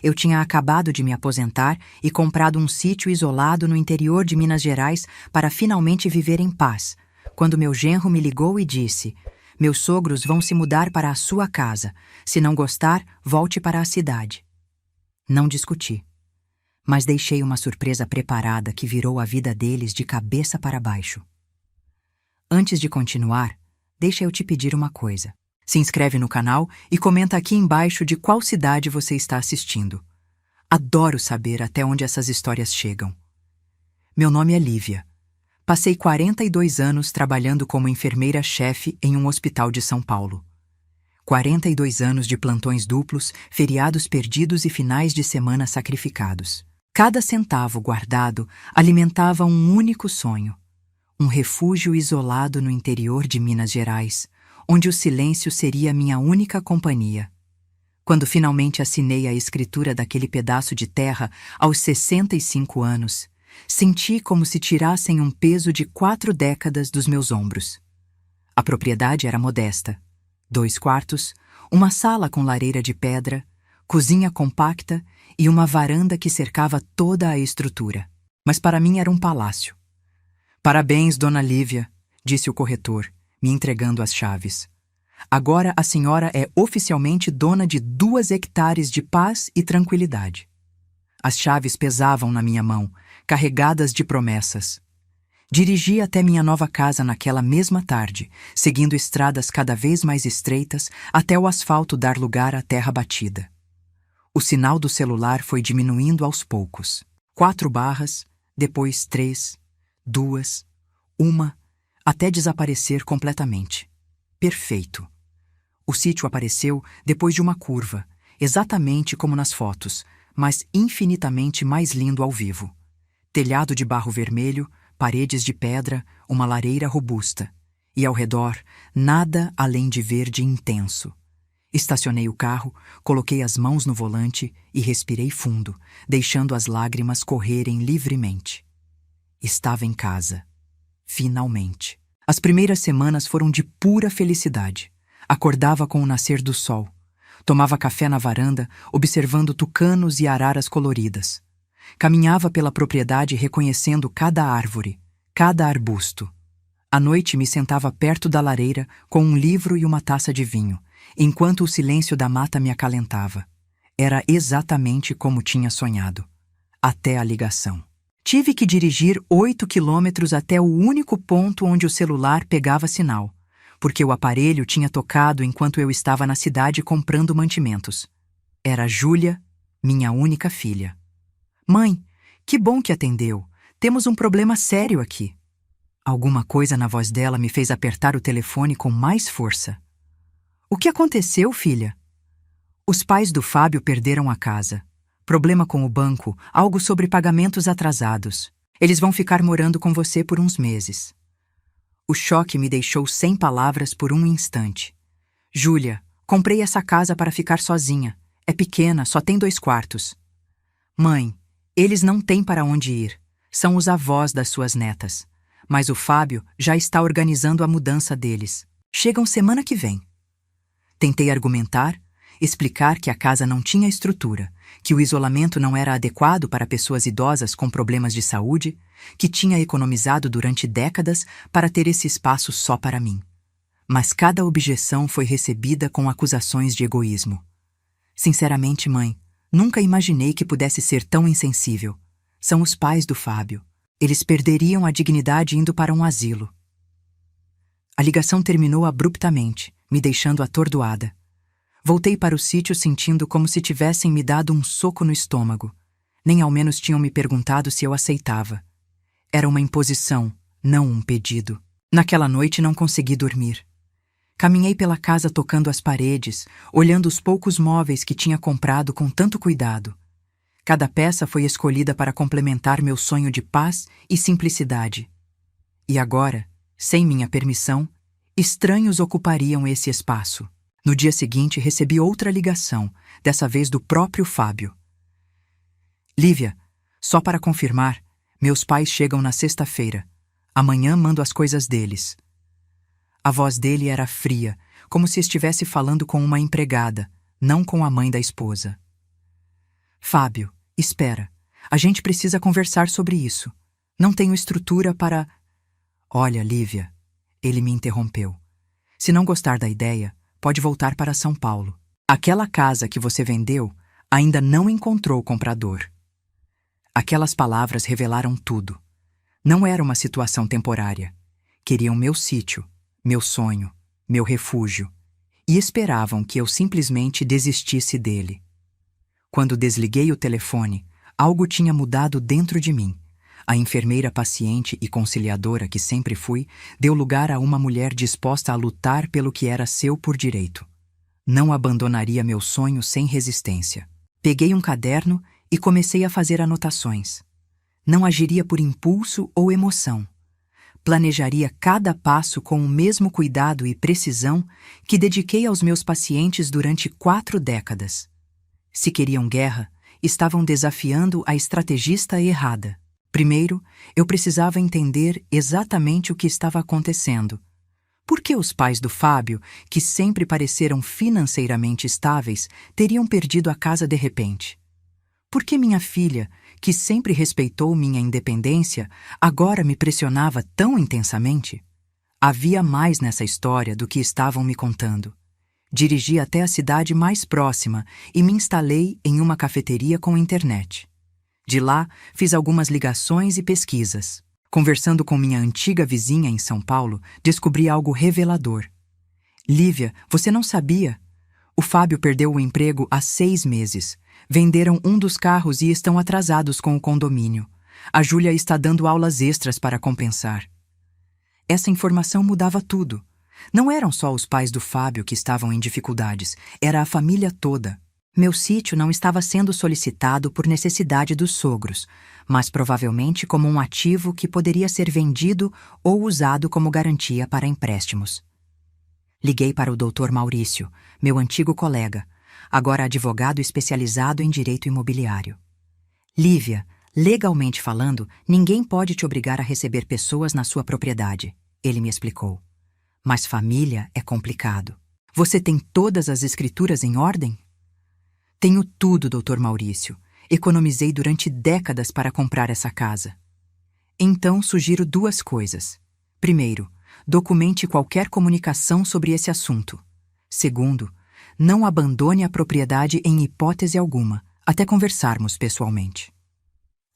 Eu tinha acabado de me aposentar e comprado um sítio isolado no interior de Minas Gerais para finalmente viver em paz, quando meu genro me ligou e disse: meus sogros vão se mudar para a sua casa. Se não gostar, volte para a cidade. Não discuti, mas deixei uma surpresa preparada que virou a vida deles de cabeça para baixo. Antes de continuar, deixa eu te pedir uma coisa. Se inscreve no canal e comenta aqui embaixo de qual cidade você está assistindo. Adoro saber até onde essas histórias chegam. Meu nome é Lívia. Passei 42 anos trabalhando como enfermeira-chefe em um hospital de São Paulo. 42 anos de plantões duplos, feriados perdidos e finais de semana sacrificados. Cada centavo guardado alimentava um único sonho: um refúgio isolado no interior de Minas Gerais, onde o silêncio seria minha única companhia. Quando finalmente assinei a escritura daquele pedaço de terra aos 65 anos, senti como se tirassem um peso de 4 décadas dos meus ombros. A propriedade era modesta: 2 quartos, uma sala com lareira de pedra, cozinha compacta e uma varanda que cercava toda a estrutura. Mas para mim era um palácio. Parabéns, dona Lívia, disse o corretor, me entregando as chaves. Agora a senhora é oficialmente dona de 2 hectares de paz e tranquilidade. As chaves pesavam na minha mão, carregadas de promessas. Dirigi até minha nova casa naquela mesma tarde, seguindo estradas cada vez mais estreitas até o asfalto dar lugar à terra batida. O sinal do celular foi diminuindo aos poucos. 4 barras, depois 3, 2, 1, até desaparecer completamente. Perfeito. O sítio apareceu depois de uma curva, exatamente como nas fotos, mas infinitamente mais lindo ao vivo. Telhado de barro vermelho, paredes de pedra, uma lareira robusta. E ao redor, nada além de verde intenso. Estacionei o carro, coloquei as mãos no volante e respirei fundo, deixando as lágrimas correrem livremente. Estava em casa. Finalmente. As primeiras semanas foram de pura felicidade. Acordava com o nascer do sol. Tomava café na varanda, observando tucanos e araras coloridas. Caminhava pela propriedade reconhecendo cada árvore, cada arbusto. À noite me sentava perto da lareira com um livro e uma taça de vinho, enquanto o silêncio da mata me acalentava. Era exatamente como tinha sonhado. Até a ligação. Tive que dirigir 8 quilômetros até o único ponto onde o celular pegava sinal, porque o aparelho tinha tocado enquanto eu estava na cidade comprando mantimentos. Era Júlia, minha única filha. Mãe, que bom que atendeu. Temos um problema sério aqui. Alguma coisa na voz dela me fez apertar o telefone com mais força. O que aconteceu, filha? Os pais do Fábio perderam a casa. Problema com o banco, algo sobre pagamentos atrasados. Eles vão ficar morando com você por uns meses. O choque me deixou sem palavras por um instante. Júlia, comprei essa casa para ficar sozinha. É pequena, só tem 2 quartos. Mãe, eles não têm para onde ir. São os avós das suas netas. Mas o Fábio já está organizando a mudança deles. Chegam semana que vem. Tentei argumentar, explicar que a casa não tinha estrutura, que o isolamento não era adequado para pessoas idosas com problemas de saúde, que tinha economizado durante décadas para ter esse espaço só para mim. Mas cada objeção foi recebida com acusações de egoísmo. Sinceramente, mãe, nunca imaginei que pudesse ser tão insensível. São os pais do Fábio. Eles perderiam a dignidade indo para um asilo. A ligação terminou abruptamente, me deixando atordoada. Voltei para o sítio sentindo como se tivessem me dado um soco no estômago. Nem ao menos tinham me perguntado se eu aceitava. Era uma imposição, não um pedido. Naquela noite não consegui dormir. Caminhei pela casa tocando as paredes, olhando os poucos móveis que tinha comprado com tanto cuidado. Cada peça foi escolhida para complementar meu sonho de paz e simplicidade. E agora, sem minha permissão, estranhos ocupariam esse espaço. No dia seguinte, recebi outra ligação, dessa vez do próprio Fábio. Lívia, só para confirmar, meus pais chegam na sexta-feira. Amanhã mando as coisas deles. A voz dele era fria, como se estivesse falando com uma empregada, não com a mãe da esposa. Fábio, espera. A gente precisa conversar sobre isso. Não tenho estrutura para... Olha, Lívia, ele me interrompeu. Se não gostar da ideia, pode voltar para São Paulo. Aquela casa que você vendeu ainda não encontrou comprador. Aquelas palavras revelaram tudo. Não era uma situação temporária. Queriam meu sítio, meu sonho, meu refúgio, e esperavam que eu simplesmente desistisse dele. Quando desliguei o telefone, algo tinha mudado dentro de mim. A enfermeira paciente e conciliadora que sempre fui deu lugar a uma mulher disposta a lutar pelo que era seu por direito. Não abandonaria meu sonho sem resistência. Peguei um caderno e comecei a fazer anotações. Não agiria por impulso ou emoção. Planejaria cada passo com o mesmo cuidado e precisão que dediquei aos meus pacientes durante 4 décadas. Se queriam guerra, estavam desafiando a estrategista errada. Primeiro, eu precisava entender exatamente o que estava acontecendo. Por que os pais do Fábio, que sempre pareceram financeiramente estáveis, teriam perdido a casa de repente? Por que minha filha, que sempre respeitou minha independência, agora me pressionava tão intensamente? Havia mais nessa história do que estavam me contando. Dirigi até a cidade mais próxima e me instalei em uma cafeteria com internet. De lá, fiz algumas ligações e pesquisas. Conversando com minha antiga vizinha em São Paulo, descobri algo revelador. Lívia, você não sabia? O Fábio perdeu o emprego há 6 meses. Venderam um dos carros e estão atrasados com o condomínio. A Júlia está dando aulas extras para compensar. Essa informação mudava tudo. Não eram só os pais do Fábio que estavam em dificuldades, era a família toda. Meu sítio não estava sendo solicitado por necessidade dos sogros, mas provavelmente como um ativo que poderia ser vendido ou usado como garantia para empréstimos. Liguei para o Dr. Maurício, meu antigo colega, agora advogado especializado em direito imobiliário. Lívia, legalmente falando, ninguém pode te obrigar a receber pessoas na sua propriedade, ele me explicou. Mas família é complicado. Você tem todas as escrituras em ordem? Tenho tudo, Dr. Maurício. Economizei durante décadas para comprar essa casa. Então, sugiro 2 coisas. Primeiro, documente qualquer comunicação sobre esse assunto. Segundo, não abandone a propriedade em hipótese alguma, até conversarmos pessoalmente.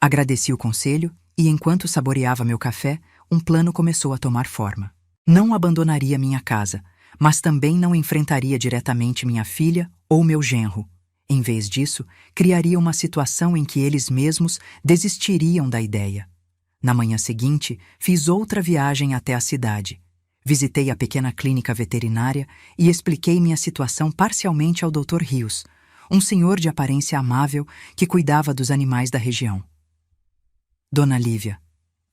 Agradeci o conselho e, enquanto saboreava meu café, um plano começou a tomar forma. Não abandonaria minha casa, mas também não enfrentaria diretamente minha filha ou meu genro. Em vez disso, criaria uma situação em que eles mesmos desistiriam da ideia. Na manhã seguinte, fiz outra viagem até a cidade. Visitei a pequena clínica veterinária e expliquei minha situação parcialmente ao Dr. Rios, um senhor de aparência amável que cuidava dos animais da região. Dona Lívia,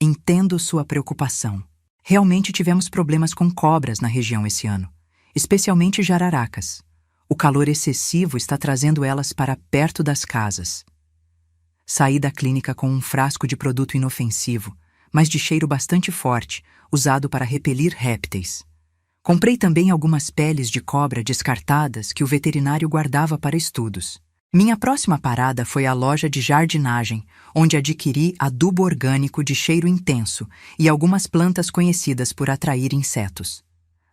entendo sua preocupação. Realmente tivemos problemas com cobras na região esse ano, especialmente jararacas. O calor excessivo está trazendo elas para perto das casas. Saí da clínica com um frasco de produto inofensivo, mas de cheiro bastante forte, usado para repelir répteis. Comprei também algumas peles de cobra descartadas que o veterinário guardava para estudos. Minha próxima parada foi a loja de jardinagem, onde adquiri adubo orgânico de cheiro intenso e algumas plantas conhecidas por atrair insetos.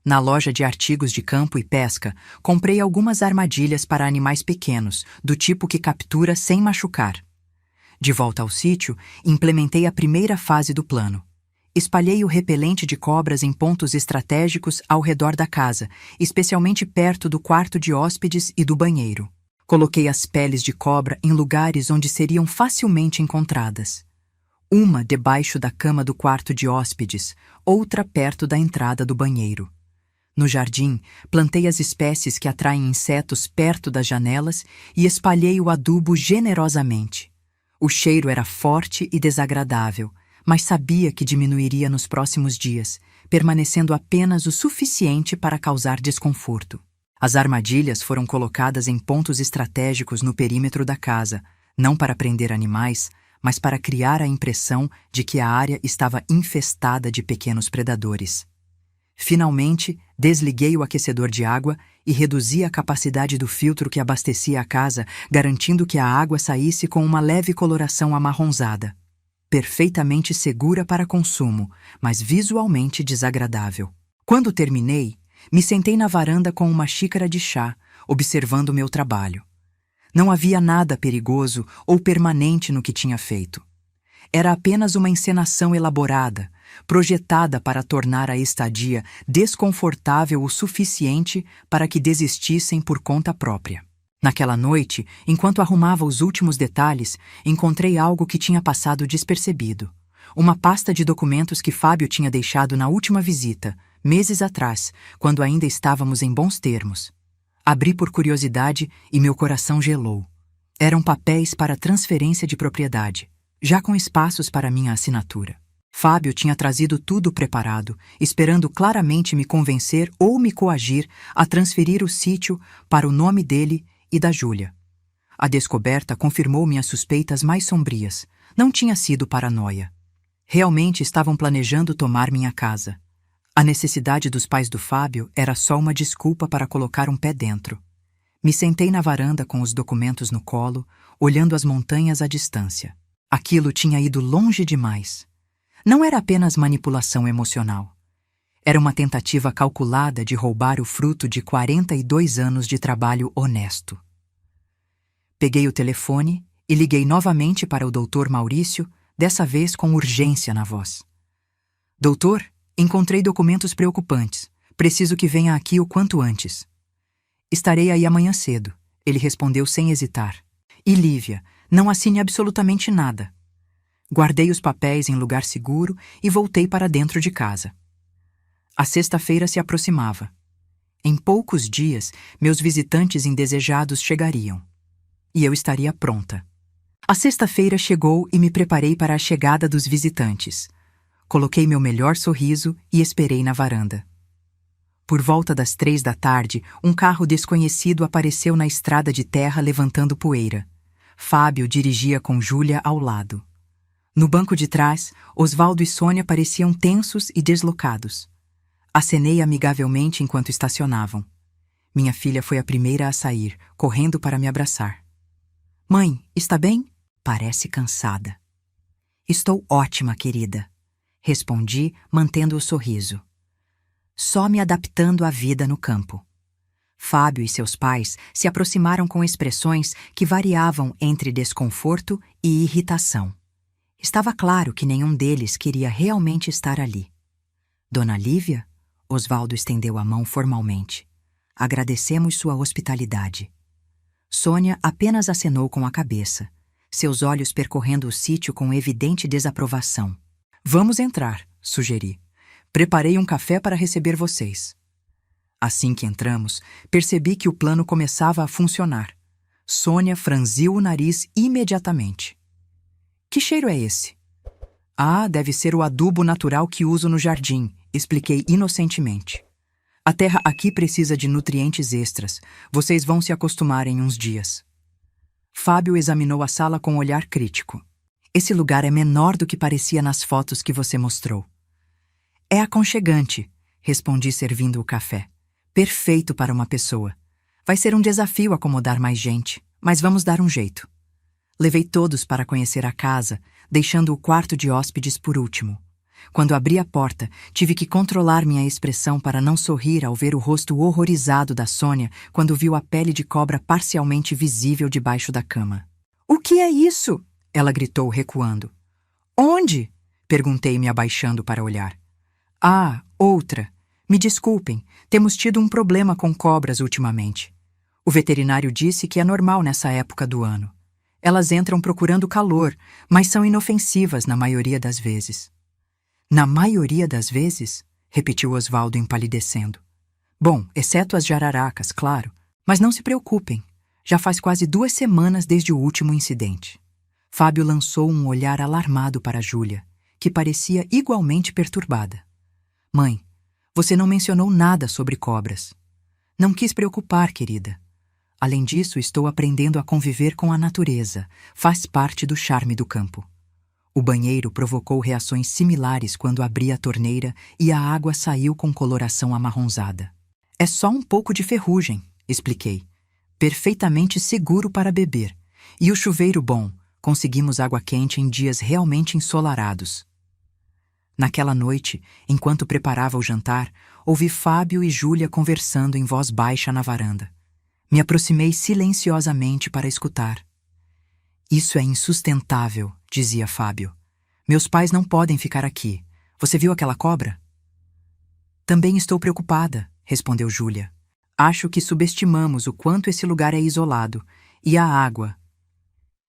Na loja de artigos de campo e pesca, comprei algumas armadilhas para animais pequenos, do tipo que captura sem machucar. De volta ao sítio, implementei a primeira fase do plano. Espalhei o repelente de cobras em pontos estratégicos ao redor da casa, especialmente perto do quarto de hóspedes e do banheiro. Coloquei as peles de cobra em lugares onde seriam facilmente encontradas. Uma debaixo da cama do quarto de hóspedes, outra perto da entrada do banheiro. No jardim, plantei as espécies que atraem insetos perto das janelas e espalhei o adubo generosamente. O cheiro era forte e desagradável, mas sabia que diminuiria nos próximos dias, permanecendo apenas o suficiente para causar desconforto. As armadilhas foram colocadas em pontos estratégicos no perímetro da casa, não para prender animais, mas para criar a impressão de que a área estava infestada de pequenos predadores. Finalmente, Desliguei o aquecedor de água e reduzi a capacidade do filtro que abastecia a casa, garantindo que a água saísse com uma leve coloração amarronzada. Perfeitamente segura para consumo, mas visualmente desagradável. Quando terminei, me sentei na varanda com uma xícara de chá, observando meu trabalho. Não havia nada perigoso ou permanente no que tinha feito. Era apenas uma encenação elaborada, projetada para tornar a estadia desconfortável o suficiente para que desistissem por conta própria. Naquela noite, enquanto arrumava os últimos detalhes, encontrei algo que tinha passado despercebido. Uma pasta de documentos que Fábio tinha deixado na última visita, meses atrás, quando ainda estávamos em bons termos. Abri por curiosidade e meu coração gelou. Eram papéis para transferência de propriedade, já com espaços para minha assinatura. Fábio tinha trazido tudo preparado, esperando claramente me convencer ou me coagir a transferir o sítio para o nome dele e da Júlia. A descoberta confirmou minhas suspeitas mais sombrias. Não tinha sido paranoia. Realmente estavam planejando tomar minha casa. A necessidade dos pais do Fábio era só uma desculpa para colocar um pé dentro. Me sentei na varanda com os documentos no colo, olhando as montanhas à distância. Aquilo tinha ido longe demais. Não era apenas manipulação emocional. Era uma tentativa calculada de roubar o fruto de 42 anos de trabalho honesto. Peguei o telefone e liguei novamente para o Dr. Maurício, dessa vez com urgência na voz. Doutor, encontrei documentos preocupantes. Preciso que venha aqui o quanto antes. Estarei aí amanhã cedo, ele respondeu sem hesitar. E Lívia, não assine absolutamente nada. Guardei os papéis em lugar seguro e voltei para dentro de casa. A sexta-feira se aproximava. Em poucos dias, meus visitantes indesejados chegariam. E eu estaria pronta. A sexta-feira chegou e me preparei para a chegada dos visitantes. Coloquei meu melhor sorriso e esperei na varanda. Por volta das 3 da tarde, um carro desconhecido apareceu na estrada de terra levantando poeira. Fábio dirigia com Júlia ao lado. No banco de trás, Osvaldo e Sônia pareciam tensos e deslocados. Acenei amigavelmente enquanto estacionavam. Minha filha foi a primeira a sair, correndo para me abraçar. Mãe, está bem? Parece cansada. Estou ótima, querida, respondi, mantendo o sorriso. Só me adaptando à vida no campo. Fábio e seus pais se aproximaram com expressões que variavam entre desconforto e irritação. Estava claro que nenhum deles queria realmente estar ali. Dona Lívia? Osvaldo estendeu a mão formalmente. Agradecemos sua hospitalidade. Sônia apenas acenou com a cabeça, seus olhos percorrendo o sítio com evidente desaprovação. Vamos entrar, sugeri. Preparei um café para receber vocês. Assim que entramos, percebi que o plano começava a funcionar. Sônia franziu o nariz imediatamente. Que cheiro é esse? Ah, deve ser o adubo natural que uso no jardim, expliquei inocentemente. A terra aqui precisa de nutrientes extras. Vocês vão se acostumar em uns dias. Fábio examinou a sala com um olhar crítico. Esse lugar é menor do que parecia nas fotos que você mostrou. É aconchegante, respondi servindo o café. Perfeito para uma pessoa. Vai ser um desafio acomodar mais gente, mas vamos dar um jeito. Levei todos para conhecer a casa, deixando o quarto de hóspedes por último. Quando abri a porta, tive que controlar minha expressão para não sorrir ao ver o rosto horrorizado da Sônia quando viu a pele de cobra parcialmente visível debaixo da cama. "O que é isso?" ela gritou, recuando. "Onde?" perguntei, me abaixando para olhar. "Ah, outra. Me desculpem, temos tido um problema com cobras ultimamente. O veterinário disse que é normal nessa época do ano. Elas entram procurando calor, mas são inofensivas na maioria das vezes." "Na maioria das vezes?" repetiu Osvaldo empalidecendo. "Bom, exceto as jararacas, claro. Mas não se preocupem. Já faz quase 2 semanas desde o último incidente." Fábio lançou um olhar alarmado para Júlia, que parecia igualmente perturbada. "Mãe, você não mencionou nada sobre cobras." "Não quis preocupar, querida. Além disso, estou aprendendo a conviver com a natureza. Faz parte do charme do campo." O banheiro provocou reações similares quando abri a torneira e a água saiu com coloração amarronzada. É só um pouco de ferrugem, expliquei. Perfeitamente seguro para beber. E o chuveiro bom, conseguimos água quente em dias realmente ensolarados. Naquela noite, enquanto preparava o jantar, ouvi Fábio e Júlia conversando em voz baixa na varanda. Me aproximei silenciosamente para escutar. Isso é insustentável, dizia Fábio. Meus pais não podem ficar aqui. Você viu aquela cobra? Também estou preocupada, respondeu Júlia. Acho que subestimamos o quanto esse lugar é isolado. E a água.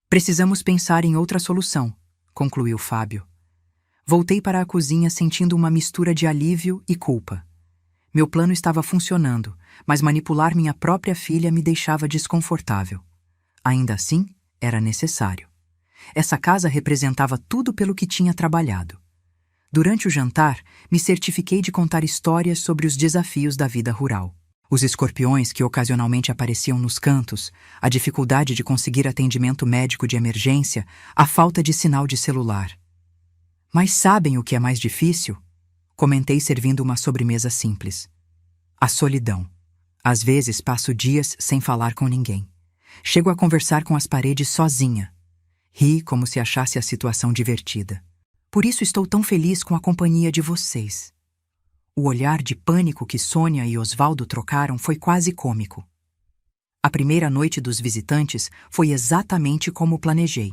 Precisamos pensar em outra solução, concluiu Fábio. Voltei para a cozinha sentindo uma mistura de alívio e culpa. Meu plano estava funcionando, mas manipular minha própria filha me deixava desconfortável. Ainda assim, era necessário. Essa casa representava tudo pelo que tinha trabalhado. Durante o jantar, me certifiquei de contar histórias sobre os desafios da vida rural. Os escorpiões que ocasionalmente apareciam nos cantos, a dificuldade de conseguir atendimento médico de emergência, a falta de sinal de celular. Mas sabem o que é mais difícil? Comentei servindo uma sobremesa simples. A solidão. Às vezes passo dias sem falar com ninguém. Chego a conversar com as paredes sozinha. Ri como se achasse a situação divertida. Por isso estou tão feliz com a companhia de vocês. O olhar de pânico que Sônia e Osvaldo trocaram foi quase cômico. A primeira noite dos visitantes foi exatamente como planejei.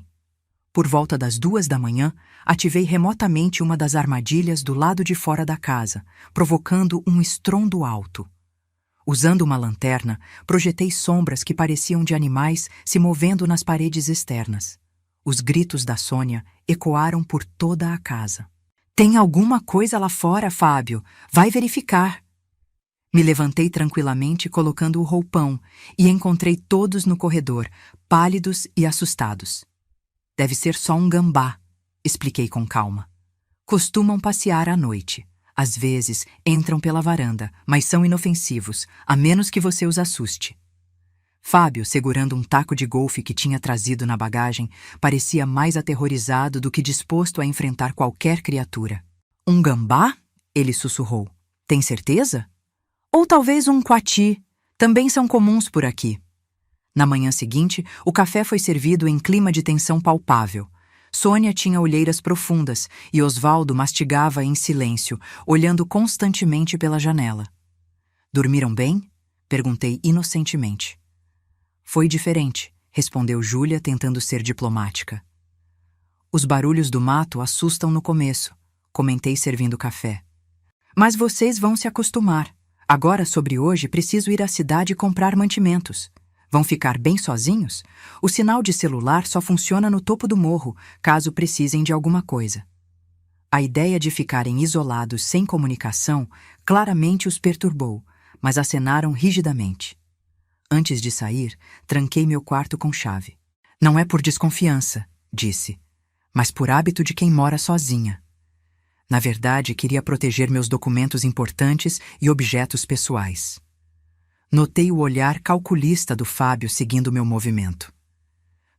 Por volta das 2 da manhã, ativei remotamente uma das armadilhas do lado de fora da casa, provocando um estrondo alto. Usando uma lanterna, projetei sombras que pareciam de animais se movendo nas paredes externas. Os gritos da Sônia ecoaram por toda a casa. Tem alguma coisa lá fora, Fábio. Vai verificar. Me levantei tranquilamente colocando o roupão e encontrei todos no corredor, pálidos e assustados. Deve ser só um gambá, expliquei com calma. Costumam passear à noite. Às vezes entram pela varanda, mas são inofensivos, a menos que você os assuste. Fábio, segurando um taco de golfe que tinha trazido na bagagem, parecia mais aterrorizado do que disposto a enfrentar qualquer criatura. Um gambá? Ele sussurrou. Tem certeza? Ou talvez um coati. Também são comuns por aqui. Na manhã seguinte, o café foi servido em clima de tensão palpável. Sônia tinha olheiras profundas e Osvaldo mastigava em silêncio, olhando constantemente pela janela. Dormiram bem? Perguntei inocentemente. Foi diferente, respondeu Júlia tentando ser diplomática. Os barulhos do mato assustam no começo, comentei servindo café. Mas vocês vão se acostumar. Agora, sobre hoje, preciso ir à cidade e comprar mantimentos. Vão ficar bem sozinhos? O sinal de celular só funciona no topo do morro, caso precisem de alguma coisa. A ideia de ficarem isolados sem comunicação claramente os perturbou, mas acenaram rigidamente. Antes de sair, tranquei meu quarto com chave. Não é por desconfiança, disse, mas por hábito de quem mora sozinha. Na verdade, queria proteger meus documentos importantes e objetos pessoais. Notei o olhar calculista do Fábio seguindo meu movimento.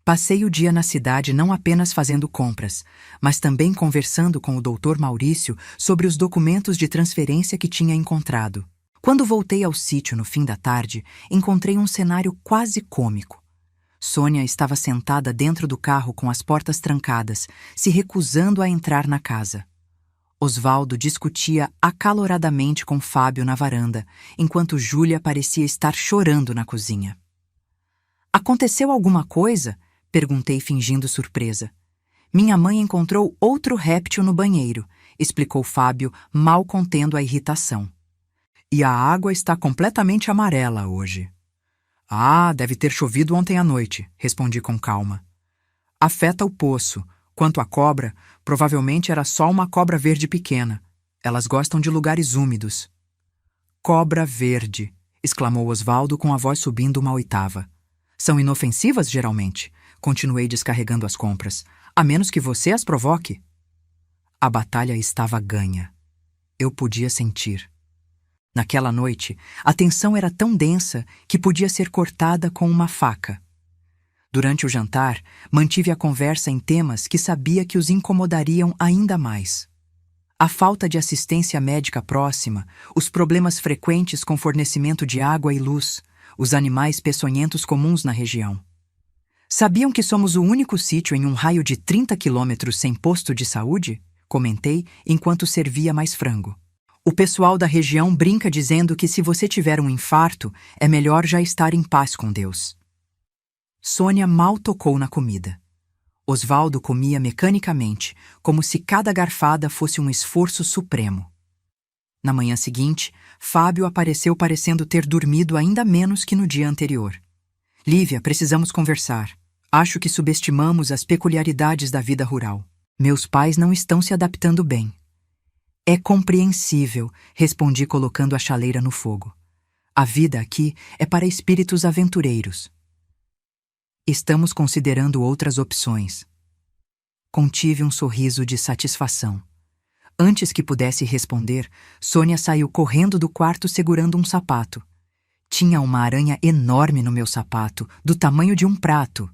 Passei o dia na cidade não apenas fazendo compras, mas também conversando com o Dr. Maurício sobre os documentos de transferência que tinha encontrado. Quando voltei ao sítio no fim da tarde, encontrei um cenário quase cômico. Sônia estava sentada dentro do carro com as portas trancadas, se recusando a entrar na casa. Osvaldo discutia acaloradamente com Fábio na varanda, enquanto Júlia parecia estar chorando na cozinha. Aconteceu alguma coisa? Perguntei fingindo surpresa. Minha mãe encontrou outro réptil no banheiro, explicou Fábio, mal contendo a irritação. E a água está completamente amarela hoje. Ah, deve ter chovido ontem à noite, respondi com calma. Afeta o poço. Quanto à cobra, provavelmente era só uma cobra verde pequena. Elas gostam de lugares úmidos. Cobra verde, exclamou Osvaldo com a voz subindo uma oitava. São inofensivas, geralmente. Continuei descarregando as compras. A menos que você as provoque. A batalha estava ganha. Eu podia sentir. Naquela noite, a tensão era tão densa que podia ser cortada com uma faca. Durante o jantar, mantive a conversa em temas que sabia que os incomodariam ainda mais. A falta de assistência médica próxima, os problemas frequentes com fornecimento de água e luz, os animais peçonhentos comuns na região. Sabiam que somos o único sítio em um raio de 30 quilômetros sem posto de saúde? Comentei enquanto servia mais frango. O pessoal da região brinca dizendo que se você tiver um infarto, é melhor já estar em paz com Deus. Sônia mal tocou na comida. Osvaldo comia mecanicamente, como se cada garfada fosse um esforço supremo. Na manhã seguinte, Fábio apareceu parecendo ter dormido ainda menos que no dia anterior. Lívia, precisamos conversar. Acho que subestimamos as peculiaridades da vida rural. Meus pais não estão se adaptando bem. É compreensível, respondi colocando a chaleira no fogo. A vida aqui é para espíritos aventureiros. Estamos considerando outras opções. Contive um sorriso de satisfação. Antes que pudesse responder, Sônia saiu correndo do quarto segurando um sapato. Tinha uma aranha enorme no meu sapato, do tamanho de um prato.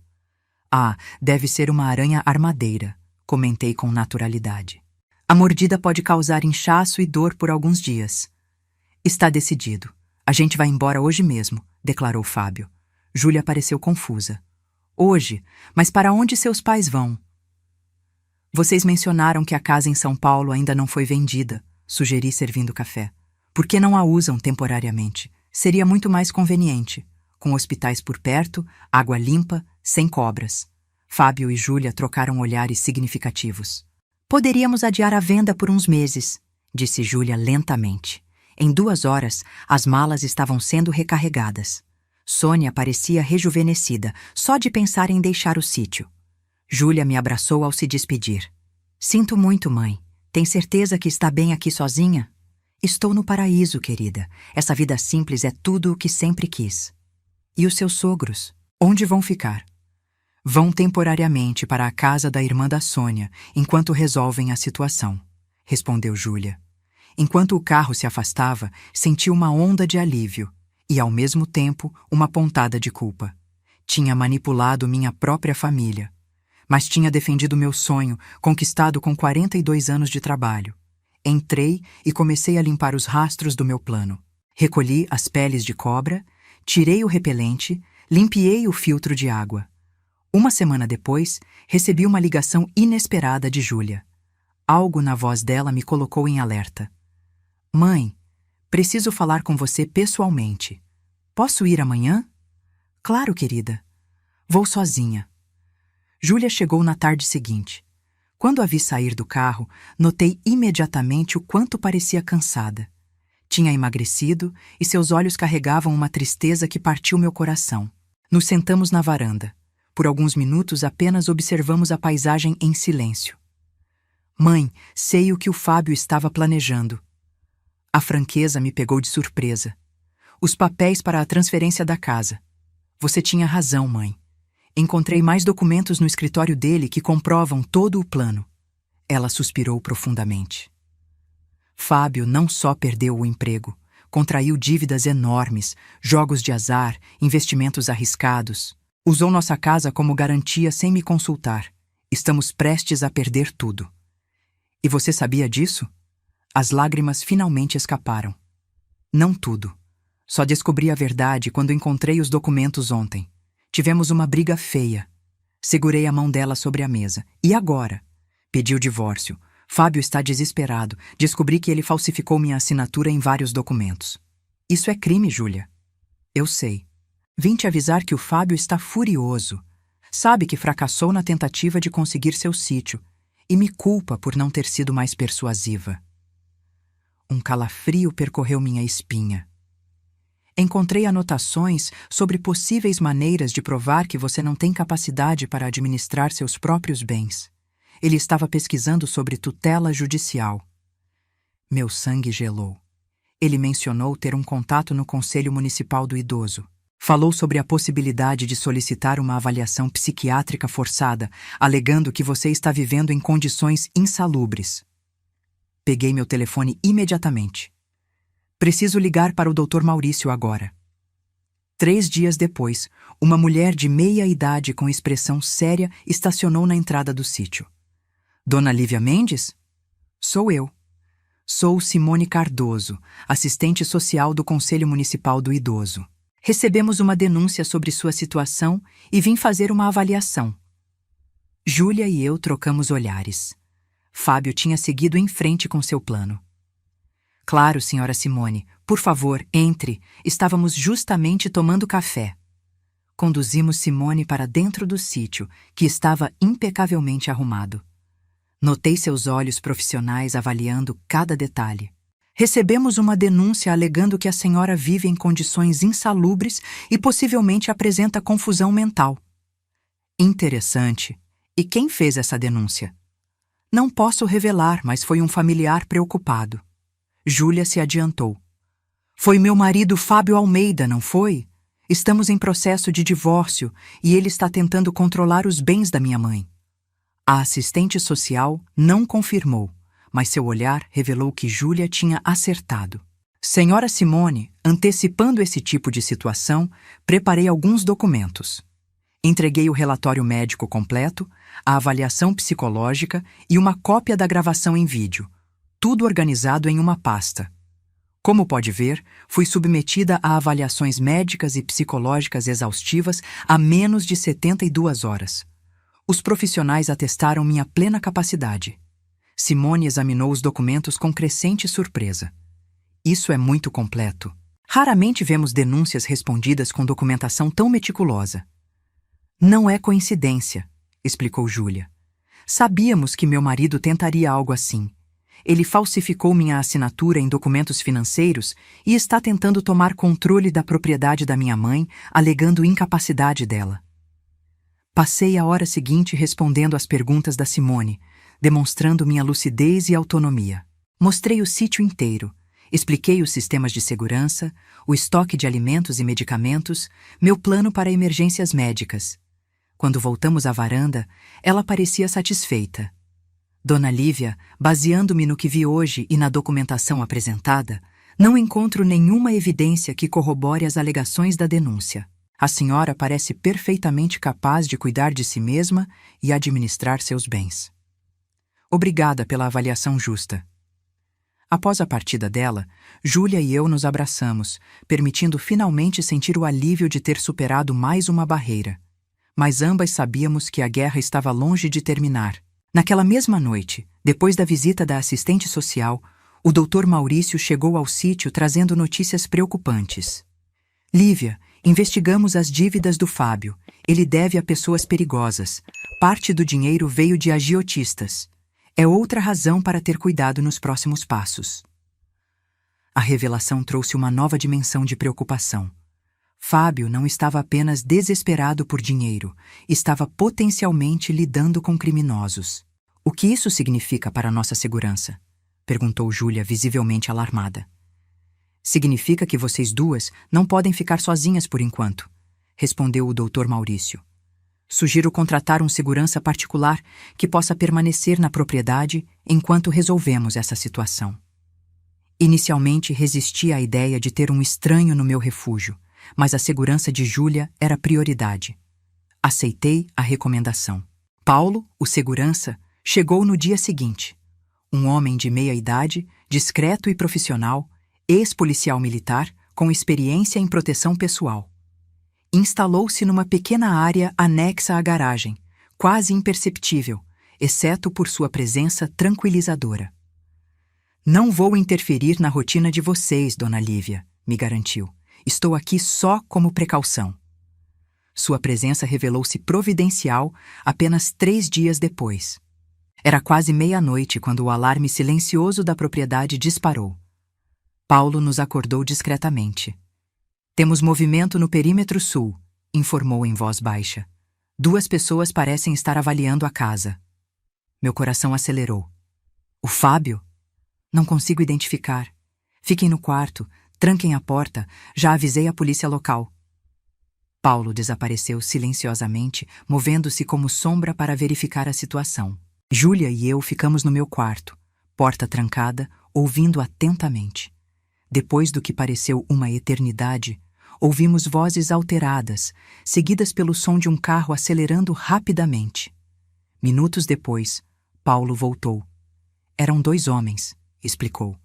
Ah, deve ser uma aranha armadeira, comentei com naturalidade. A mordida pode causar inchaço e dor por alguns dias. Está decidido. A gente vai embora hoje mesmo, declarou Fábio. Júlia pareceu confusa. Hoje? Mas para onde seus pais vão? Vocês mencionaram que a casa em São Paulo ainda não foi vendida, sugeri servindo café. Por que não a usam temporariamente? Seria muito mais conveniente, com hospitais por perto, água limpa, sem cobras. Fábio e Júlia trocaram olhares significativos. Poderíamos adiar a venda por uns meses, disse Júlia lentamente. Em 2 horas, as malas estavam sendo recarregadas. Sônia parecia rejuvenescida, só de pensar em deixar o sítio. Júlia me abraçou ao se despedir. Sinto muito, mãe. Tem certeza que está bem aqui sozinha? Estou no paraíso, querida. Essa vida simples é tudo o que sempre quis. E os seus sogros? Onde vão ficar? Vão temporariamente para a casa da irmã da Sônia, enquanto resolvem a situação, respondeu Júlia. Enquanto o carro se afastava, senti uma onda de alívio e, ao mesmo tempo, uma pontada de culpa. Tinha manipulado minha própria família, mas tinha defendido meu sonho, conquistado com 42 anos de trabalho. Entrei e comecei a limpar os rastros do meu plano. Recolhi as peles de cobra, tirei o repelente, limpiei o filtro de água. Uma semana depois, recebi uma ligação inesperada de Júlia. Algo na voz dela me colocou em alerta. Mãe, preciso falar com você pessoalmente. Posso ir amanhã? Claro, querida. Vou sozinha. Júlia chegou na tarde seguinte. Quando a vi sair do carro, notei imediatamente o quanto parecia cansada. Tinha emagrecido e seus olhos carregavam uma tristeza que partiu meu coração. Nos sentamos na varanda. Por alguns minutos apenas observamos a paisagem em silêncio. Mãe, sei o que o Fábio estava planejando. A franqueza me pegou de surpresa. Os papéis para a transferência da casa. Você tinha razão, mãe. Encontrei mais documentos no escritório dele que comprovam todo o plano. Ela suspirou profundamente. Fábio não só perdeu o emprego, contraiu dívidas enormes, jogos de azar, investimentos arriscados. Usou nossa casa como garantia sem me consultar. Estamos prestes a perder tudo. E você sabia disso? As lágrimas finalmente escaparam. Não tudo. Só descobri a verdade quando encontrei os documentos ontem. Tivemos uma briga feia. Segurei a mão dela sobre a mesa. E agora? Pedi o divórcio. Fábio está desesperado. Descobri que ele falsificou minha assinatura em vários documentos. Isso é crime, Júlia. Eu sei. Vim te avisar que o Fábio está furioso. Sabe que fracassou na tentativa de conseguir seu sítio e me culpa por não ter sido mais persuasiva. Um calafrio percorreu minha espinha. Encontrei anotações sobre possíveis maneiras de provar que você não tem capacidade para administrar seus próprios bens. Ele estava pesquisando sobre tutela judicial. Meu sangue gelou. Ele mencionou ter um contato no Conselho Municipal do Idoso. Falou sobre a possibilidade de solicitar uma avaliação psiquiátrica forçada, alegando que você está vivendo em condições insalubres. Peguei meu telefone imediatamente. Preciso ligar para o Dr. Maurício agora. 3 dias depois, uma mulher de meia idade com expressão séria estacionou na entrada do sítio. Dona Lívia Mendes? Sou eu. Sou Simone Cardoso, assistente social do Conselho Municipal do Idoso. Recebemos uma denúncia sobre sua situação e vim fazer uma avaliação. Júlia e eu trocamos olhares. Fábio tinha seguido em frente com seu plano. Claro, senhora Simone, por favor, entre. Estávamos justamente tomando café. Conduzimos Simone para dentro do sítio, que estava impecavelmente arrumado. Notei seus olhos profissionais avaliando cada detalhe. Recebemos uma denúncia alegando que a senhora vive em condições insalubres e possivelmente apresenta confusão mental. Interessante. E quem fez essa denúncia? Não posso revelar, mas foi um familiar preocupado. Júlia se adiantou. Foi meu marido Fábio Almeida, não foi? Estamos em processo de divórcio e ele está tentando controlar os bens da minha mãe. A assistente social não confirmou, mas seu olhar revelou que Júlia tinha acertado. Senhora Simone, antecipando esse tipo de situação, preparei alguns documentos. Entreguei o relatório médico completo, a avaliação psicológica e uma cópia da gravação em vídeo, tudo organizado em uma pasta. Como pode ver, fui submetida a avaliações médicas e psicológicas exaustivas há menos de 72 horas. Os profissionais atestaram minha plena capacidade. Simone examinou os documentos com crescente surpresa. Isso é muito completo. Raramente vemos denúncias respondidas com documentação tão meticulosa. Não é coincidência, explicou Júlia. Sabíamos que meu marido tentaria algo assim. Ele falsificou minha assinatura em documentos financeiros e está tentando tomar controle da propriedade da minha mãe, alegando incapacidade dela. Passei a hora seguinte respondendo às perguntas da Simone, demonstrando minha lucidez e autonomia. Mostrei o sítio inteiro, expliquei os sistemas de segurança, o estoque de alimentos e medicamentos, meu plano para emergências médicas. Quando voltamos à varanda, ela parecia satisfeita. Dona Lívia, baseando-me no que vi hoje e na documentação apresentada, não encontro nenhuma evidência que corrobore as alegações da denúncia. A senhora parece perfeitamente capaz de cuidar de si mesma e administrar seus bens. Obrigada pela avaliação justa. Após a partida dela, Júlia e eu nos abraçamos, permitindo finalmente sentir o alívio de ter superado mais uma barreira. Mas ambas sabíamos que a guerra estava longe de terminar. Naquela mesma noite, depois da visita da assistente social, o Dr. Maurício chegou ao sítio trazendo notícias preocupantes. Lívia, investigamos as dívidas do Fábio. Ele deve a pessoas perigosas. Parte do dinheiro veio de agiotistas. É outra razão para ter cuidado nos próximos passos. A revelação trouxe uma nova dimensão de preocupação. Fábio não estava apenas desesperado por dinheiro, estava potencialmente lidando com criminosos. O que isso significa para nossa segurança? Perguntou Júlia, visivelmente alarmada. Significa que vocês duas não podem ficar sozinhas por enquanto, respondeu o Dr. Maurício. Sugiro contratar um segurança particular que possa permanecer na propriedade enquanto resolvemos essa situação. Inicialmente resisti à ideia de ter um estranho no meu refúgio, mas a segurança de Júlia era prioridade. Aceitei a recomendação. Paulo, o segurança, chegou no dia seguinte. Um homem de meia idade, discreto e profissional, ex-policial militar, com experiência em proteção pessoal. Instalou-se numa pequena área anexa à garagem, quase imperceptível, exceto por sua presença tranquilizadora. Não vou interferir na rotina de vocês, Dona Lívia, me garantiu. Estou aqui só como precaução. Sua presença revelou-se providencial apenas 3 dias depois. Era quase meia-noite quando o alarme silencioso da propriedade disparou. Paulo nos acordou discretamente. Temos movimento no perímetro sul, informou em voz baixa. 2 pessoas parecem estar avaliando a casa. Meu coração acelerou. O Fábio? Não consigo identificar. Fiquem no quarto. Tranquem a porta, já avisei a polícia local. Paulo desapareceu silenciosamente, movendo-se como sombra para verificar a situação. Júlia e eu ficamos no meu quarto, porta trancada, ouvindo atentamente. Depois do que pareceu uma eternidade, ouvimos vozes alteradas, seguidas pelo som de um carro acelerando rapidamente. Minutos depois, Paulo voltou. Eram 2 homens, explicou.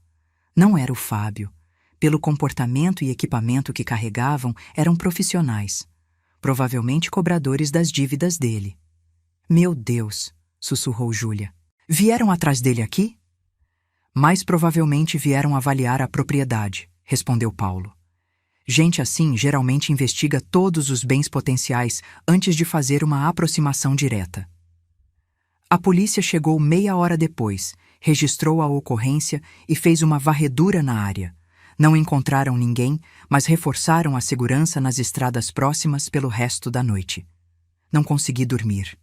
Não era o Fábio. Pelo comportamento e equipamento que carregavam, eram profissionais, provavelmente cobradores das dívidas dele. Meu Deus, sussurrou Júlia. Vieram atrás dele aqui? Mais provavelmente vieram avaliar a propriedade, respondeu Paulo. Gente assim geralmente investiga todos os bens potenciais antes de fazer uma aproximação direta. A polícia chegou meia hora depois, registrou a ocorrência e fez uma varredura na área. Não encontraram ninguém, mas reforçaram a segurança nas estradas próximas pelo resto da noite. Não consegui dormir.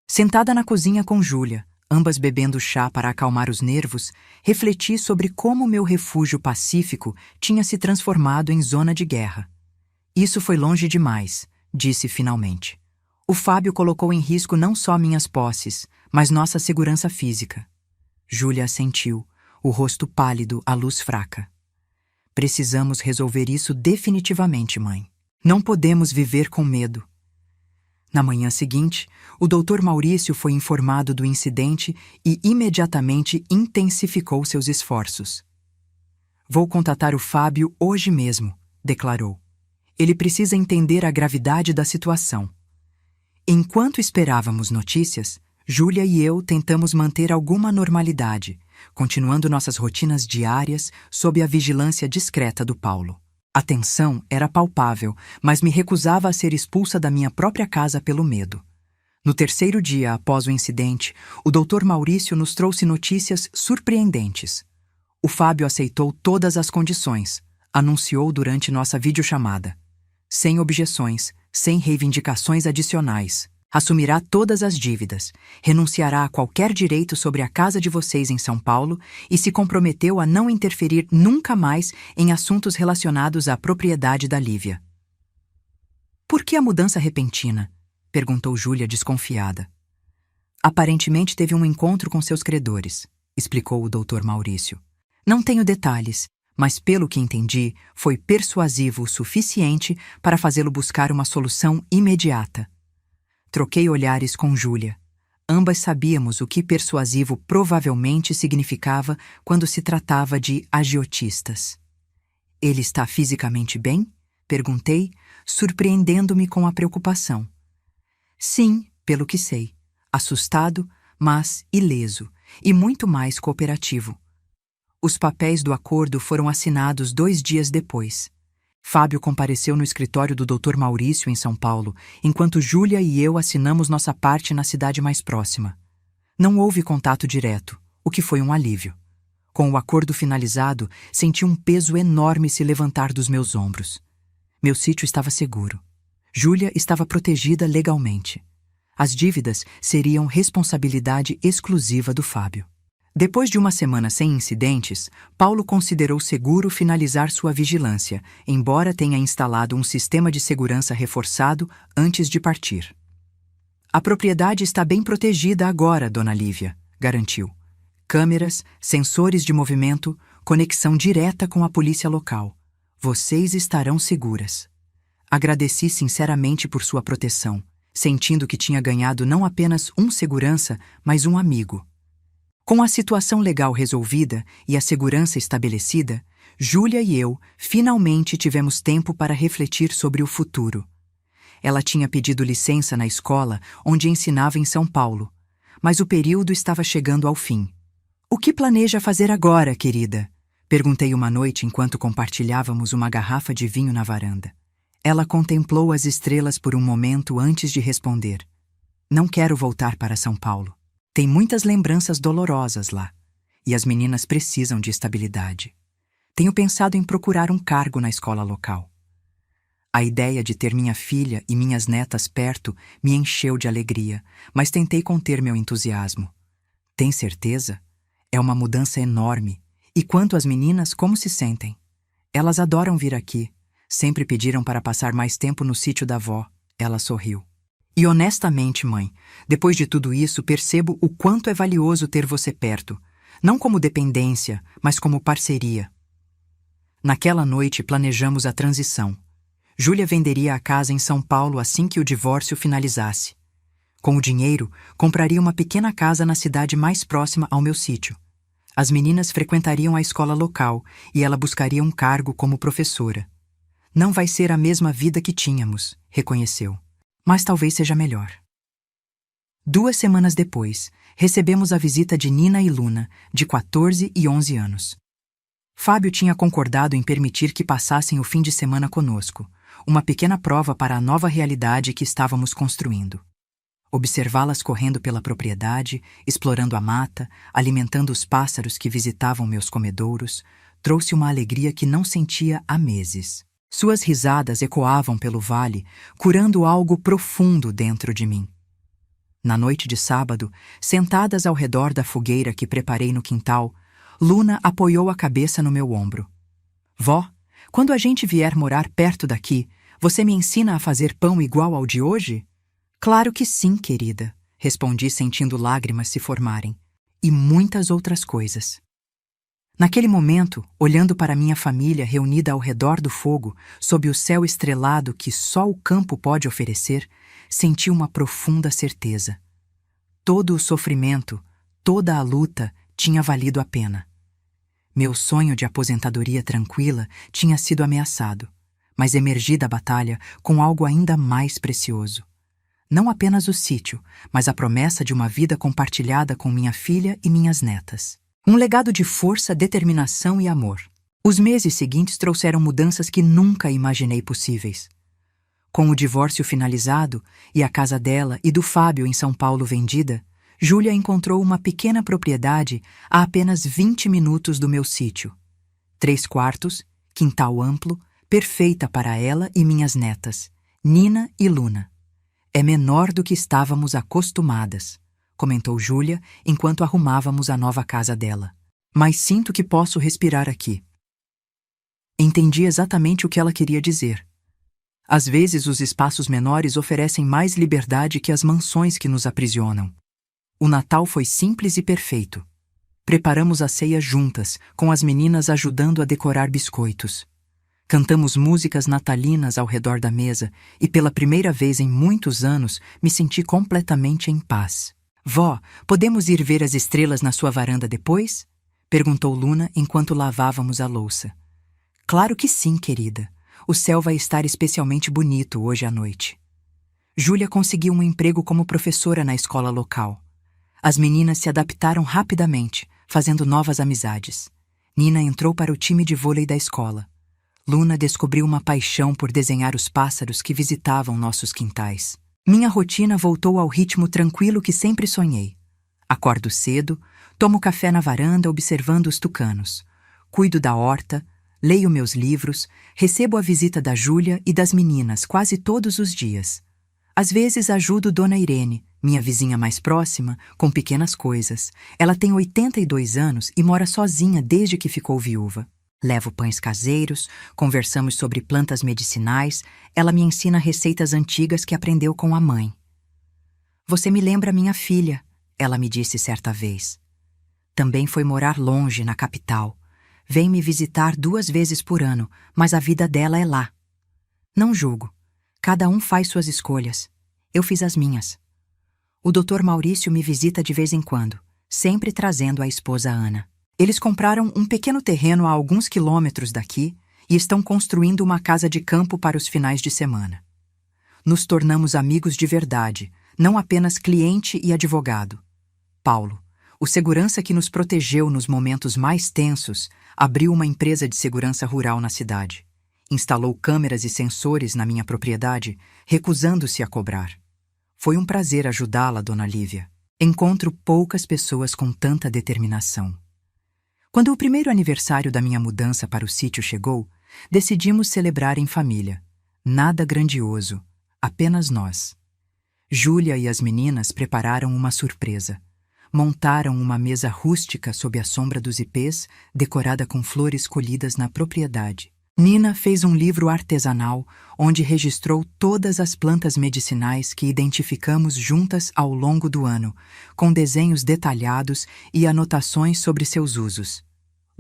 Sentada na cozinha com Júlia, ambas bebendo chá para acalmar os nervos, refleti sobre como meu refúgio pacífico tinha se transformado em zona de guerra. Isso foi longe demais, disse finalmente. O Fábio colocou em risco não só minhas posses, mas nossa segurança física. Júlia assentiu, o rosto pálido, a luz fraca. Precisamos resolver isso definitivamente, mãe. Não podemos viver com medo. Na manhã seguinte, o Dr. Maurício foi informado do incidente e imediatamente intensificou seus esforços. Vou contatar o Fábio hoje mesmo, declarou. Ele precisa entender a gravidade da situação. Enquanto esperávamos notícias, Júlia e eu tentamos manter alguma normalidade, continuando nossas rotinas diárias sob a vigilância discreta do Paulo. A tensão era palpável, mas me recusava a ser expulsa da minha própria casa pelo medo. No 3º dia após o incidente, o Dr. Maurício nos trouxe notícias surpreendentes. O Fábio aceitou todas as condições, anunciou durante nossa videochamada. Sem objeções, sem reivindicações adicionais. Assumirá todas as dívidas, renunciará a qualquer direito sobre a casa de vocês em São Paulo e se comprometeu a não interferir nunca mais em assuntos relacionados à propriedade da Lívia. Por que a mudança repentina? Perguntou Júlia desconfiada. Aparentemente teve um encontro com seus credores, explicou o Dr. Maurício. Não tenho detalhes, mas pelo que entendi, foi persuasivo o suficiente para fazê-lo buscar uma solução imediata. Troquei olhares com Júlia. Ambas sabíamos o que persuasivo provavelmente significava quando se tratava de agiotistas. Ele está fisicamente bem? Perguntei, surpreendendo-me com a preocupação. Sim, pelo que sei. Assustado, mas ileso, e muito mais cooperativo. Os papéis do acordo foram assinados 2 dias depois. Fábio compareceu no escritório do Dr. Maurício em São Paulo, enquanto Júlia e eu assinamos nossa parte na cidade mais próxima. Não houve contato direto, o que foi um alívio. Com o acordo finalizado, senti um peso enorme se levantar dos meus ombros. Meu sítio estava seguro. Júlia estava protegida legalmente. As dívidas seriam responsabilidade exclusiva do Fábio. Depois de uma semana sem incidentes, Paulo considerou seguro finalizar sua vigilância, embora tenha instalado um sistema de segurança reforçado antes de partir. A propriedade está bem protegida agora, Dona Lívia, garantiu. Câmeras, sensores de movimento, conexão direta com a polícia local. Vocês estarão seguras. Agradeci sinceramente por sua proteção, sentindo que tinha ganhado não apenas um segurança, mas um amigo. Com a situação legal resolvida e a segurança estabelecida, Júlia e eu finalmente tivemos tempo para refletir sobre o futuro. Ela tinha pedido licença na escola onde ensinava em São Paulo, mas o período estava chegando ao fim. O que planeja fazer agora, querida? Perguntei uma noite enquanto compartilhávamos uma garrafa de vinho na varanda. Ela contemplou as estrelas por um momento antes de responder. Não quero voltar para São Paulo. Tem muitas lembranças dolorosas lá, e as meninas precisam de estabilidade. Tenho pensado em procurar um cargo na escola local. A ideia de ter minha filha e minhas netas perto me encheu de alegria, mas tentei conter meu entusiasmo. Tem certeza? É uma mudança enorme. E quanto às meninas, como se sentem? Elas adoram vir aqui. Sempre pediram para passar mais tempo no sítio da avó. Ela sorriu. E honestamente, mãe, depois de tudo isso, percebo o quanto é valioso ter você perto. Não como dependência, mas como parceria. Naquela noite planejamos a transição. Júlia venderia a casa em São Paulo assim que o divórcio finalizasse. Com o dinheiro, compraria uma pequena casa na cidade mais próxima ao meu sítio. As meninas frequentariam a escola local e ela buscaria um cargo como professora. Não vai ser a mesma vida que tínhamos, reconheceu. Mas talvez seja melhor. 2 semanas depois, recebemos a visita de Nina e Luna, de 14 e 11 anos. Fábio tinha concordado em permitir que passassem o fim de semana conosco, uma pequena prova para a nova realidade que estávamos construindo. Observá-las correndo pela propriedade, explorando a mata, alimentando os pássaros que visitavam meus comedouros, trouxe uma alegria que não sentia há meses. Suas risadas ecoavam pelo vale, curando algo profundo dentro de mim. Na noite de sábado, sentadas ao redor da fogueira que preparei no quintal, Luna apoiou a cabeça no meu ombro. Vó, quando a gente vier morar perto daqui, você me ensina a fazer pão igual ao de hoje? Claro que sim, querida, respondi sentindo lágrimas se formarem. E muitas outras coisas. Naquele momento, olhando para minha família reunida ao redor do fogo, sob o céu estrelado que só o campo pode oferecer, senti uma profunda certeza. Todo o sofrimento, toda a luta tinha valido a pena. Meu sonho de aposentadoria tranquila tinha sido ameaçado, mas emergi da batalha com algo ainda mais precioso. Não apenas o sítio, mas a promessa de uma vida compartilhada com minha filha e minhas netas. Um legado de força, determinação e amor. Os meses seguintes trouxeram mudanças que nunca imaginei possíveis. Com o divórcio finalizado e a casa dela e do Fábio em São Paulo vendida, Júlia encontrou uma pequena propriedade a apenas 20 minutos do meu sítio. 3 quartos, quintal amplo, perfeita para ela e minhas netas, Nina e Luna. É menor do que estávamos acostumadas, comentou Júlia enquanto arrumávamos a nova casa dela. Mas sinto que posso respirar aqui. Entendi exatamente o que ela queria dizer. Às vezes os espaços menores oferecem mais liberdade que as mansões que nos aprisionam. O Natal foi simples e perfeito. Preparamos a ceia juntas, com as meninas ajudando a decorar biscoitos. Cantamos músicas natalinas ao redor da mesa e pela primeira vez em muitos anos me senti completamente em paz. Vó, podemos ir ver as estrelas na sua varanda depois? Perguntou Luna enquanto lavávamos a louça. Claro que sim, querida. O céu vai estar especialmente bonito hoje à noite. Júlia conseguiu um emprego como professora na escola local. As meninas se adaptaram rapidamente, fazendo novas amizades. Nina entrou para o time de vôlei da escola. Luna descobriu uma paixão por desenhar os pássaros que visitavam nossos quintais. Minha rotina voltou ao ritmo tranquilo que sempre sonhei. Acordo cedo, tomo café na varanda observando os tucanos. Cuido da horta, leio meus livros, recebo a visita da Júlia e das meninas quase todos os dias. Às vezes ajudo Dona Irene, minha vizinha mais próxima, com pequenas coisas. Ela tem 82 anos e mora sozinha desde que ficou viúva. Levo pães caseiros, conversamos sobre plantas medicinais, ela me ensina receitas antigas que aprendeu com a mãe. Você me lembra minha filha, ela me disse certa vez. Também foi morar longe, na capital. Vem me visitar 2 vezes por ano, mas a vida dela é lá. Não julgo. Cada um faz suas escolhas. Eu fiz as minhas. O Dr. Maurício me visita de vez em quando, sempre trazendo a esposa Ana. Eles compraram um pequeno terreno a alguns quilômetros daqui e estão construindo uma casa de campo para os finais de semana. Nos tornamos amigos de verdade, não apenas cliente e advogado. Paulo, o segurança que nos protegeu nos momentos mais tensos, abriu uma empresa de segurança rural na cidade. Instalou câmeras e sensores na minha propriedade, recusando-se a cobrar. Foi um prazer ajudá-la, Dona Lívia. Encontro poucas pessoas com tanta determinação. Quando o primeiro aniversário da minha mudança para o sítio chegou, decidimos celebrar em família. Nada grandioso, apenas nós. Júlia e as meninas prepararam uma surpresa. Montaram uma mesa rústica sob a sombra dos ipês, decorada com flores colhidas na propriedade. Nina fez um livro artesanal, onde registrou todas as plantas medicinais que identificamos juntas ao longo do ano, com desenhos detalhados e anotações sobre seus usos.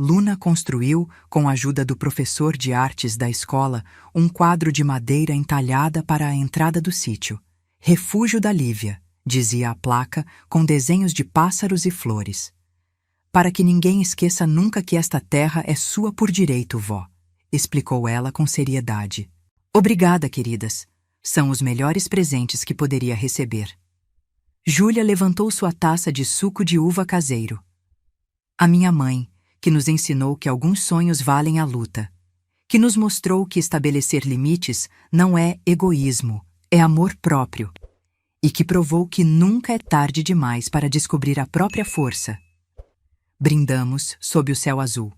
Luna construiu, com a ajuda do professor de artes da escola, um quadro de madeira entalhada para a entrada do sítio. Refúgio da Lívia, dizia a placa, com desenhos de pássaros e flores. Para que ninguém esqueça nunca que esta terra é sua por direito, vó, explicou ela com seriedade. Obrigada, queridas. São os melhores presentes que poderia receber. Júlia levantou sua taça de suco de uva caseiro. A minha mãe, que nos ensinou que alguns sonhos valem a luta, que nos mostrou que estabelecer limites não é egoísmo, é amor próprio, e que provou que nunca é tarde demais para descobrir a própria força. Brindamos sob o céu azul.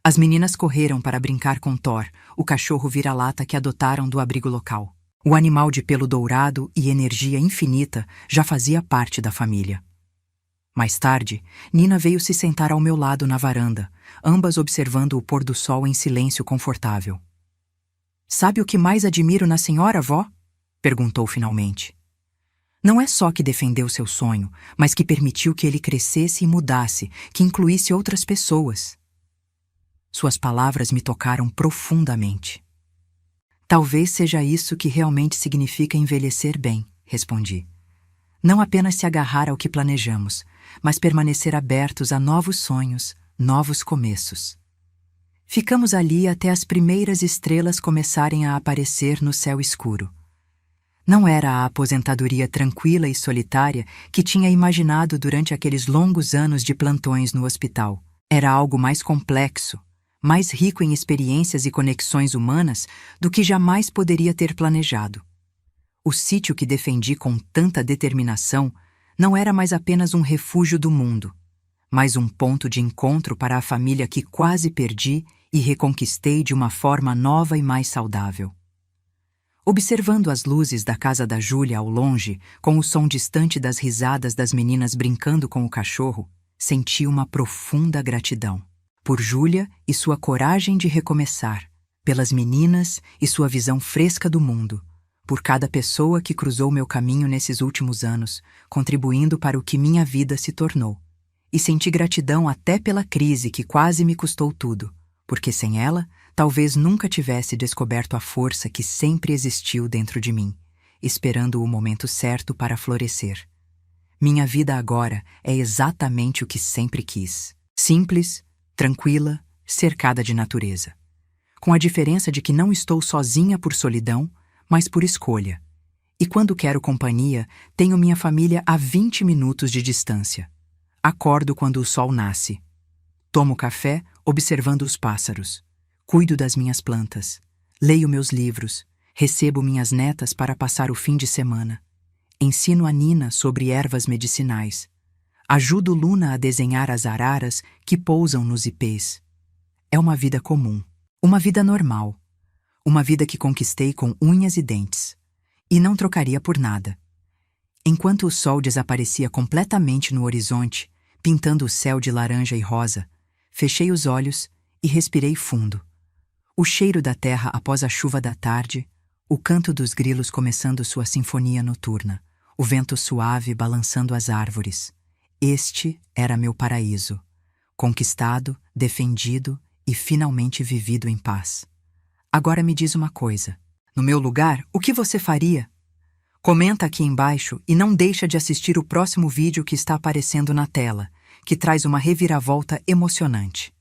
As meninas correram para brincar com Thor, o cachorro vira-lata que adotaram do abrigo local. O animal de pelo dourado e energia infinita já fazia parte da família. Mais tarde, Nina veio se sentar ao meu lado na varanda, ambas observando o pôr do sol em silêncio confortável. Sabe o que mais admiro na senhora, vó? Perguntou finalmente. Não é só que defendeu seu sonho, mas que permitiu que ele crescesse e mudasse, que incluísse outras pessoas. Suas palavras me tocaram profundamente. Talvez seja isso que realmente significa envelhecer bem, respondi. Não apenas se agarrar ao que planejamos, mas permanecer abertos a novos sonhos, novos começos. Ficamos ali até as primeiras estrelas começarem a aparecer no céu escuro. Não era a aposentadoria tranquila e solitária que tinha imaginado durante aqueles longos anos de plantões no hospital. Era algo mais complexo, mais rico em experiências e conexões humanas do que jamais poderia ter planejado. O sítio que defendi com tanta determinação não era mais apenas um refúgio do mundo, mas um ponto de encontro para a família que quase perdi e reconquistei de uma forma nova e mais saudável. Observando as luzes da casa da Júlia ao longe, com o som distante das risadas das meninas brincando com o cachorro, senti uma profunda gratidão. Por Júlia e sua coragem de recomeçar, pelas meninas e sua visão fresca do mundo, por cada pessoa que cruzou meu caminho nesses últimos anos, contribuindo para o que minha vida se tornou. E senti gratidão até pela crise que quase me custou tudo, porque sem ela, talvez nunca tivesse descoberto a força que sempre existiu dentro de mim, esperando o momento certo para florescer. Minha vida agora é exatamente o que sempre quis. Simples, tranquila, cercada de natureza. Com a diferença de que não estou sozinha por solidão, mas por escolha. E quando quero companhia, tenho minha família a 20 minutos de distância. Acordo quando o sol nasce. Tomo café observando os pássaros. Cuido das minhas plantas. Leio meus livros. Recebo minhas netas para passar o fim de semana. Ensino a Nina sobre ervas medicinais. Ajudo Luna a desenhar as araras que pousam nos ipês. É uma vida comum. Uma vida normal. Uma vida que conquistei com unhas e dentes. E não trocaria por nada. Enquanto o sol desaparecia completamente no horizonte, pintando o céu de laranja e rosa, fechei os olhos e respirei fundo. O cheiro da terra após a chuva da tarde, o canto dos grilos começando sua sinfonia noturna, o vento suave balançando as árvores. Este era meu paraíso, conquistado, defendido e finalmente vivido em paz. Agora me diz uma coisa. No meu lugar, o que você faria? Comenta aqui embaixo e não deixa de assistir o próximo vídeo que está aparecendo na tela, que traz uma reviravolta emocionante.